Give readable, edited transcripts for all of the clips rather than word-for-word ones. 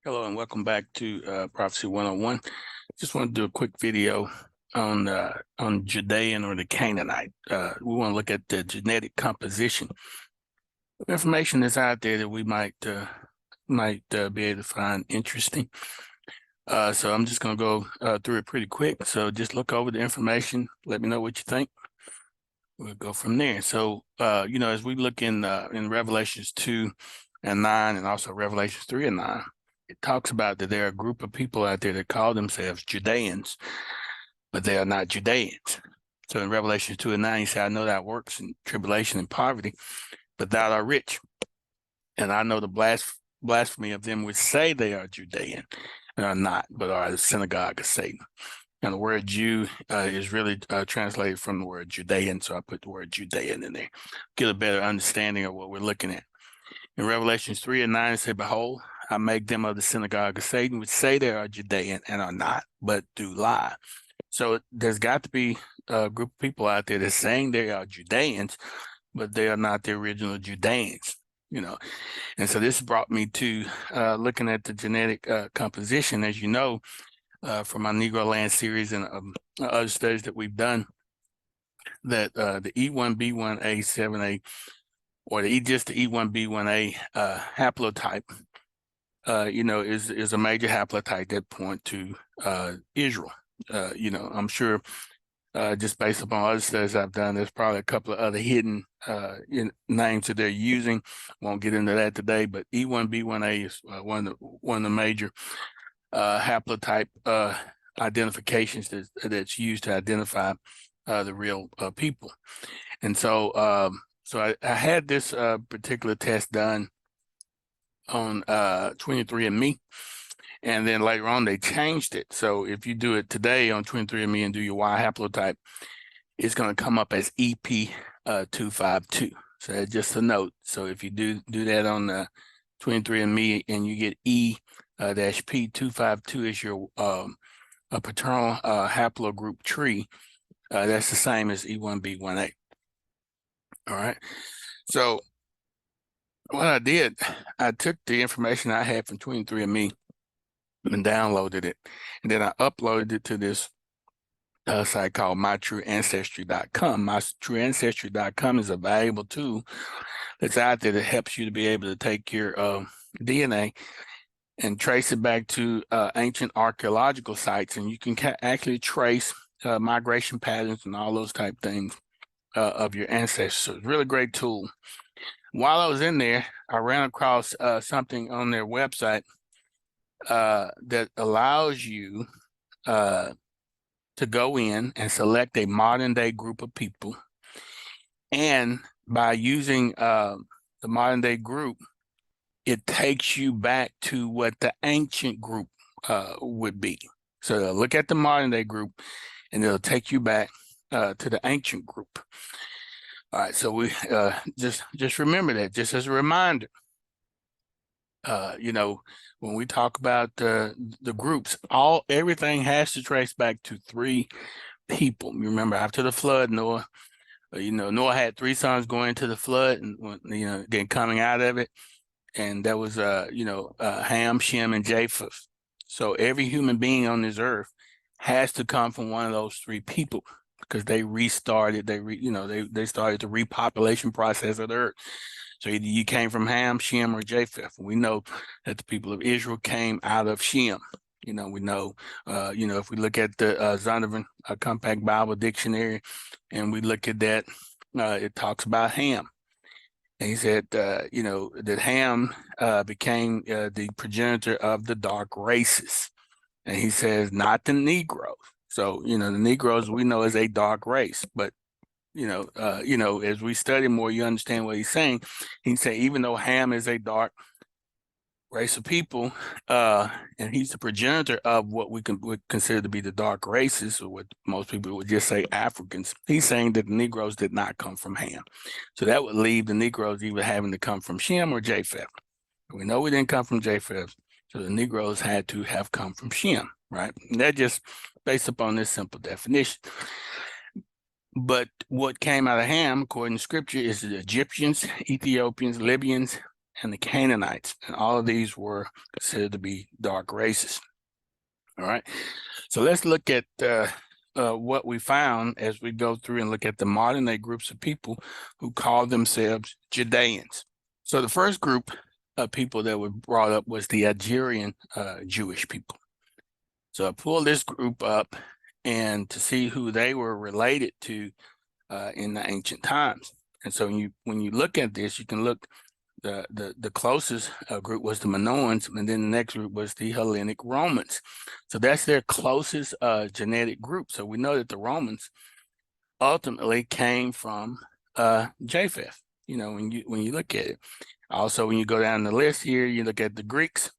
Hello and welcome back to Prophecy 101. Just want to do a quick video on Judean or the Canaanite. We want to look at the genetic composition. Information that's out there that we might be able to find interesting. So I'm just going to go through it pretty quick. So just look over the information. Let me know what you think. We'll go from there. So as we look in Revelations 2 and 9, and also Revelations 3 and 9. It talks about that there are a group of people out there that call themselves Judeans, but they are not Judeans. So in Revelation 2 and 9, he said, I know thy works in tribulation and poverty, but thou art rich. And I know the blasphemy of them which say they are Judean and are not, but are the synagogue of Satan. And the word Jew is really translated from the word Judean, so I put the word Judean in there. Get a better understanding of what we're looking at. In Revelations 3 and 9, it said, behold, I make them of the synagogue of Satan, which say they are Judean and are not, but do lie. So there's got to be a group of people out there that's saying they are Judeans, but they are not the original Judeans, And so this brought me to looking at the genetic composition, as you know, from our Negroland series and other studies that we've done, that the E1B1A7A, or just the E1B1A haplotype, is a major haplotype that point to Israel. I'm sure just based upon other studies I've done, there's probably a couple of other hidden names that they're using. Won't get into that today, but E1B1A is one of the major haplotype identifications that's used to identify the real people. And so I had this particular test done on 23andMe, and then later on they changed it. So if you do it today on 23andMe and do your Y haplotype, it's going to come up as EP252. So that's just a note. So if you do that on 23andMe and you get E-P252 as your a paternal haplogroup tree, that's the same as E1B1A. All right. So what I did, I took the information I had from 23andMe and downloaded it, and then I uploaded it to this site called mytrueancestry.com. Mytrueancestry.com is a valuable tool that's out there that helps you to be able to take your DNA and trace it back to ancient archaeological sites, and you can actually trace migration patterns and all those type things of your ancestors. So it's a really great tool. While I was in there, I ran across something on their website that allows you to go in and select a modern day group of people. And by using the modern day group, it takes you back to what the ancient group would be. So look at the modern day group, and it'll take you back to the ancient group. All right, so we just remember that, just as a reminder. When we talk about the groups, everything has to trace back to three people. You remember, after the flood, Noah had three sons going into the flood, and then coming out of it, and that was Ham, Shem, and Japheth. So every human being on this earth has to come from one of those three people, because they restarted. They started the repopulation process of the earth. So either you came from Ham, Shem, or Japheth. We know that the people of Israel came out of Shem. We know, if we look at the Zondervan Compact Bible Dictionary, and we look at that, it talks about Ham. And he said, that Ham became the progenitor of the dark races. And he says, not the Negroes. So, the Negroes we know is a dark race, but as we study more, you understand what he's saying. He said, even though Ham is a dark race of people, and he's the progenitor of what would consider to be the dark races, or what most people would just say Africans, he's saying that the Negroes did not come from Ham. So that would leave the Negroes either having to come from Shem or Japheth. We know we didn't come from Japheth, so the Negroes had to have come from Shem, right? And that just based upon this simple definition. But what came out of Ham, according to scripture, is the Egyptians, Ethiopians, Libyans, and the Canaanites. And all of these were considered to be dark races. All right. So let's look at what we found as we go through and look at the modern day groups of people who call themselves Judeans. So the first group of people that were brought up was the Algerian Jewish people. So I pulled this group up and to see who they were related to in the ancient times. And so when you look at this, you can look, the closest group was the Minoans, and then the next group was the Hellenic Romans. So that's their closest genetic group. So we know that the Romans ultimately came from Japheth. You know, when you look at it. Also, when you go down the list here, you look at the Greeks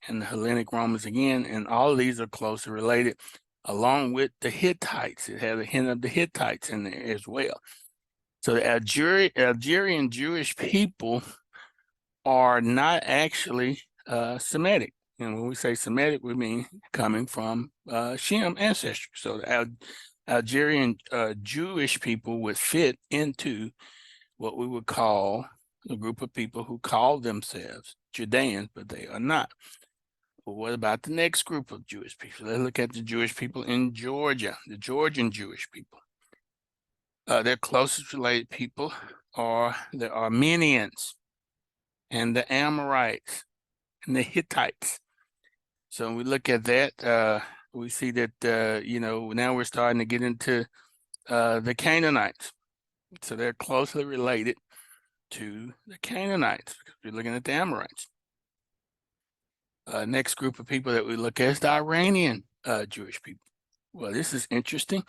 and the Hellenic Romans again, and all of these are closely related, along with the Hittites. It has a hint of the Hittites in there as well. So the Algerian Jewish people are not actually Semitic. And when we say Semitic, we mean coming from Shem ancestry. So the Algerian Jewish people would fit into what we would call a group of people who call themselves Judeans, but they are not. Well, what about the next group of Jewish people? Let's look at the Jewish people in Georgia, the Georgian Jewish people. Their closest related people are the Armenians and the Amorites and the Hittites. So when we look at that, we see that, you know, now we're starting to get into the Canaanites. So they're closely related to the Canaanites because we're looking at the Amorites. Next group of people that we look at is the Iranian Jewish people. Well, this is interesting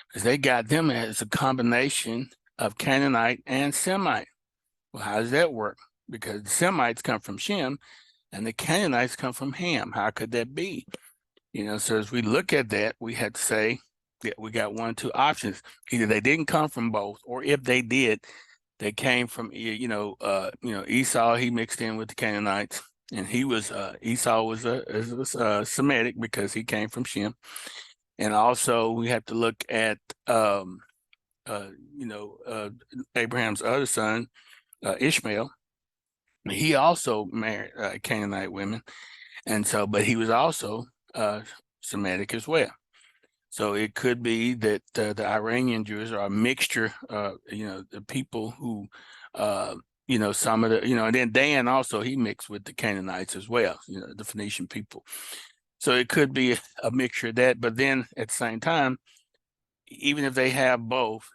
because they got them as a combination of Canaanite and Semite. Well, how does that work? Because the Semites come from Shem and the Canaanites come from Ham. How could that be? You know, so as we look at that, we had to say that we got one or two options. Either they didn't come from both, or if they did, they came from, Esau, he mixed in with the Canaanites. And he was Esau was Semitic because he came from Shem, and also we have to look at Abraham's other son, Ishmael. He also married Canaanite women, and so but he was also Semitic as well. So it could be that the Iranian Jews are a mixture, the people who some of the, and then Dan also, he mixed with the Canaanites as well, the Phoenician people. So it could be a mixture of that, but then at the same time, even if they have both,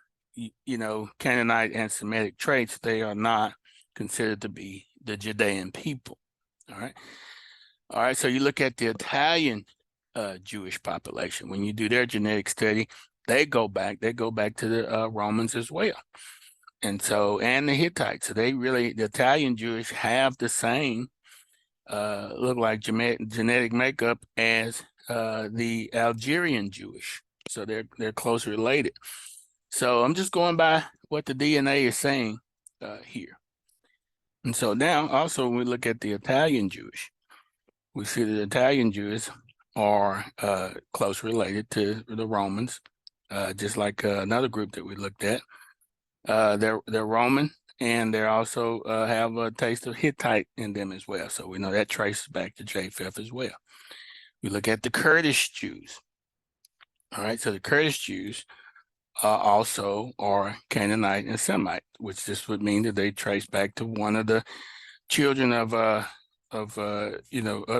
Canaanite and Semitic traits, they are not considered to be the Judean people. All right. So you look at the Italian Jewish population. When you do their genetic study, they go back to the Romans as well. And the Hittites. So the Italian Jewish have the same look like genetic makeup as the Algerian Jewish. So they're closely related. So I'm just going by what the DNA is saying here. And so now also when we look at the Italian Jewish, we see that the Italian Jews are close related to the Romans, just like another group that we looked at. They're Roman, and they also have a taste of Hittite in them as well. So we know that traces back to Japheth as well. We look at the Kurdish Jews. All right, so the Kurdish Jews also are Canaanite and Semite, which this would mean that they trace back to one of the children of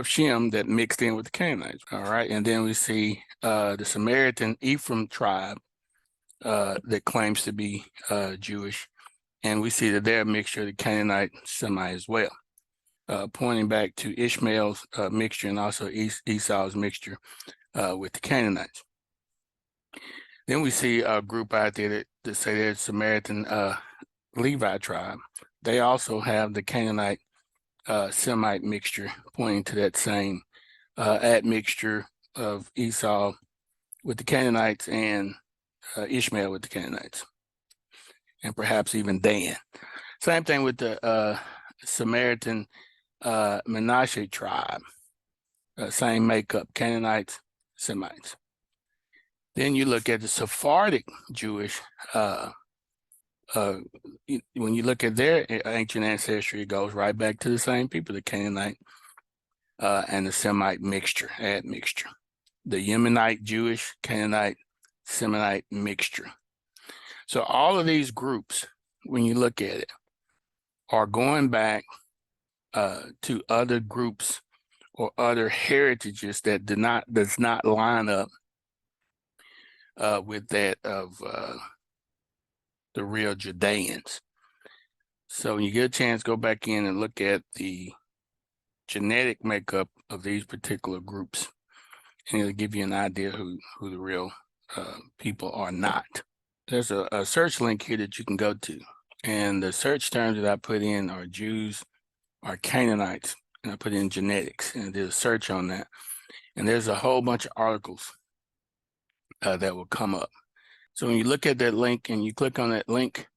Shem that mixed in with the Canaanites. All right, and then we see the Samaritan Ephraim tribe that claims to be Jewish, and we see that they're a mixture of the Canaanite and Semite as well, pointing back to Ishmael's mixture and also Esau's mixture with the Canaanites. Then we see a group out there that say they're Samaritan Levi tribe. They also have the Canaanite Semite mixture, pointing to that same admixture of Esau with the Canaanites and Ishmael with the Canaanites, and perhaps even Dan. Same thing with the Samaritan Manasseh tribe. Same makeup, Canaanites, Semites. Then you look at the Sephardic Jewish when you look at their ancient ancestry, it goes right back to the same people, the Canaanite and the Semite admixture. The Yemenite, Jewish, Canaanite, Seminite mixture. So all of these groups, when you look at it, are going back to other groups or other heritages that does not line up with that of the real Judeans. So when you get a chance, go back in and look at the genetic makeup of these particular groups, and it'll give you an idea who the real people are not. There's a search link here that you can go to, and the search terms that I put in are Jews, are Canaanites, and I put in genetics, and I did a search on that. And there's a whole bunch of articles that will come up. So when you look at that link and you click on that link,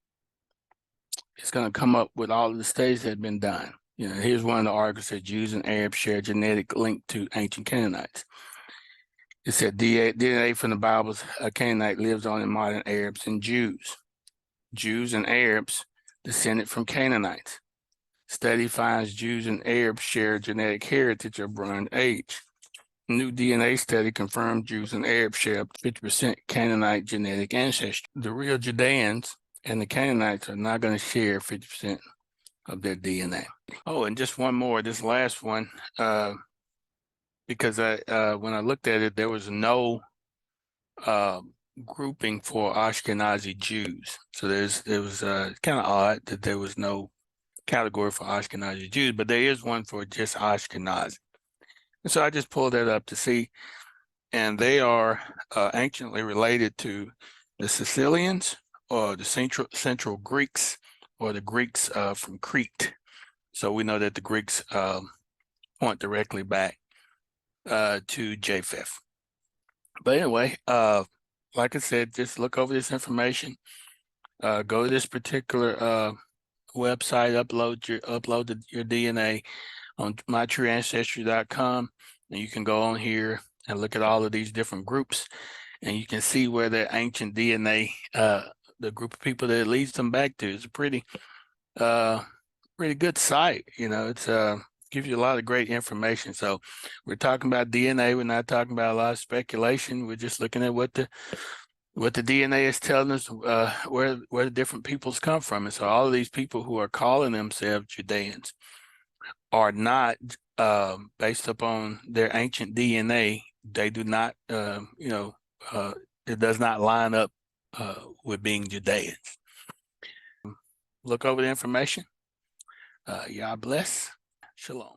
it's going to come up with all of the studies that have been done. You know, here's one of the articles that Jews and Arabs share genetic link to ancient Canaanites. It said DNA from the Bible's Canaanite lives on in modern Arabs and Jews. Jews and Arabs descended from Canaanites. Study finds Jews and Arabs share genetic heritage of Bronze Age. New DNA study confirmed Jews and Arabs share up to 50% Canaanite genetic ancestry. The real Judeans and the Canaanites are not going to share 50% of their DNA. Oh, and just one more, this last one, because when I looked at it, there was no grouping for Ashkenazi Jews. So it was kind of odd that there was no category for Ashkenazi Jews, but there is one for just Ashkenazi. And so I just pulled that up to see, and they are anciently related to the Sicilians or the Central Greeks or the Greeks from Crete. So we know that the Greeks point directly back to Japheth. But anyway, like I said, just look over this information. Go to this particular website, upload your DNA on mytrueancestry.com, and you can go on here and look at all of these different groups, and you can see where their ancient DNA, the group of people that it leads them back to, is a pretty good site. You know, it's gives you a lot of great information. So we're talking about DNA. We're not talking about a lot of speculation. We're just looking at what the DNA is telling us, where the different peoples come from. And so all of these people who are calling themselves Judeans are not based upon their ancient DNA. They do not, it does not line up with being Judeans. Look over the information. Yah bless. Shalom.